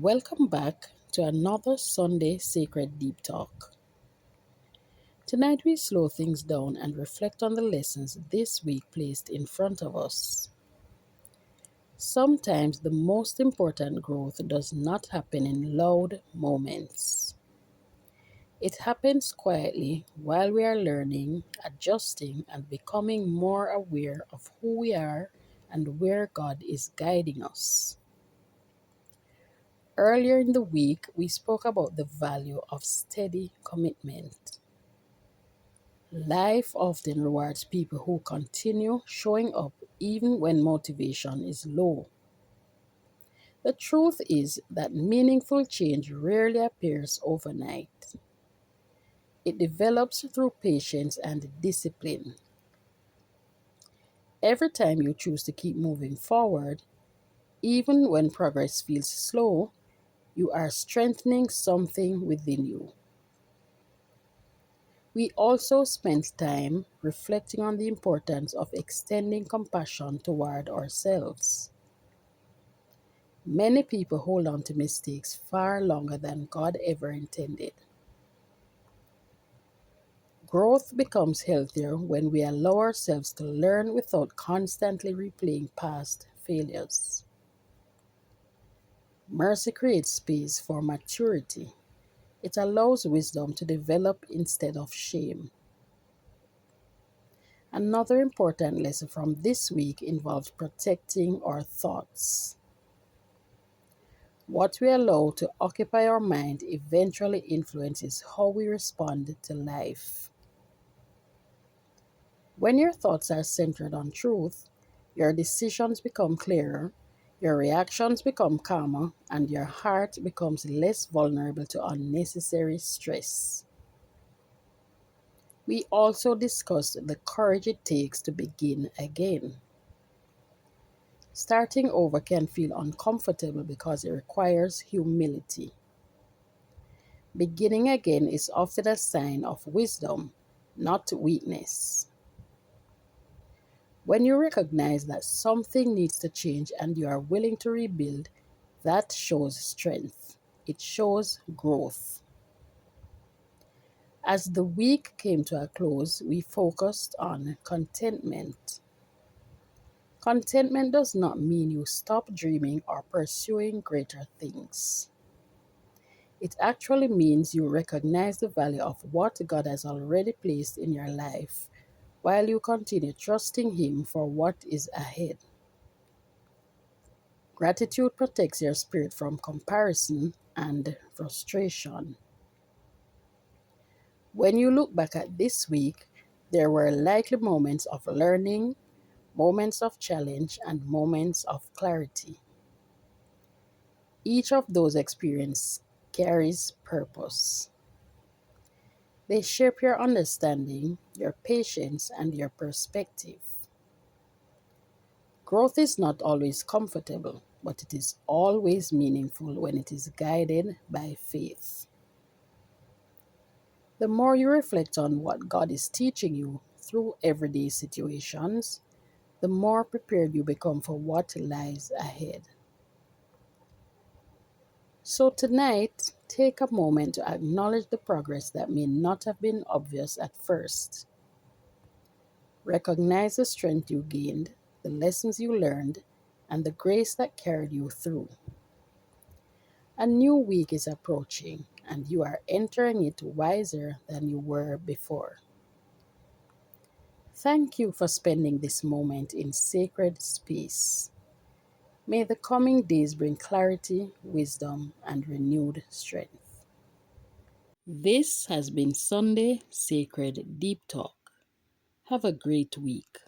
Welcome back to another Sunday Sacred Deep Talk. Tonight we slow things down and reflect on the lessons this week placed in front of us. Sometimes the most important growth does not happen in loud moments. It happens quietly while we are learning, adjusting, and becoming more aware of who we are and where God is guiding us. Earlier in the week, we spoke about the value of steady commitment. Life often rewards people who continue showing up even when motivation is low. The truth is that meaningful change rarely appears overnight. It develops through patience and discipline. Every time you choose to keep moving forward, even when progress feels slow, you are strengthening something within you. We also spent time reflecting on the importance of extending compassion toward ourselves. Many people hold on to mistakes far longer than God ever intended. Growth becomes healthier when we allow ourselves to learn without constantly replaying past failures. Mercy creates space for maturity. It allows wisdom to develop instead of shame. Another important lesson from this week involves protecting our thoughts. What we allow to occupy our mind eventually influences how we respond to life. When your thoughts are centered on truth, your decisions become clearer, your reactions become calmer, and your heart becomes less vulnerable to unnecessary stress. We also discussed the courage it takes to begin again. Starting over can feel uncomfortable because it requires humility. Beginning again is often a sign of wisdom, not weakness. When you recognize that something needs to change and you are willing to rebuild, that shows strength. It shows growth. As the week came to a close, we focused on contentment. Contentment does not mean you stop dreaming or pursuing greater things. It actually means you recognize the value of what God has already placed in your life while you continue trusting Him for what is ahead. Gratitude protects your spirit from comparison and frustration. When you look back at this week, there were likely moments of learning, moments of challenge, and moments of clarity. Each of those experiences carries purpose. They shape your understanding, your patience, and your perspective. Growth is not always comfortable, but it is always meaningful when it is guided by faith. The more you reflect on what God is teaching you through everyday situations, the more prepared you become for what lies ahead. So tonight, take a moment to acknowledge the progress that may not have been obvious at first. Recognize the strength you gained, the lessons you learned, and the grace that carried you through. A new week is approaching, and you are entering it wiser than you were before. Thank you for spending this moment in sacred space. May the coming days bring clarity, wisdom, and renewed strength. This has been Sunday Sacred Deep Talk. Have a great week.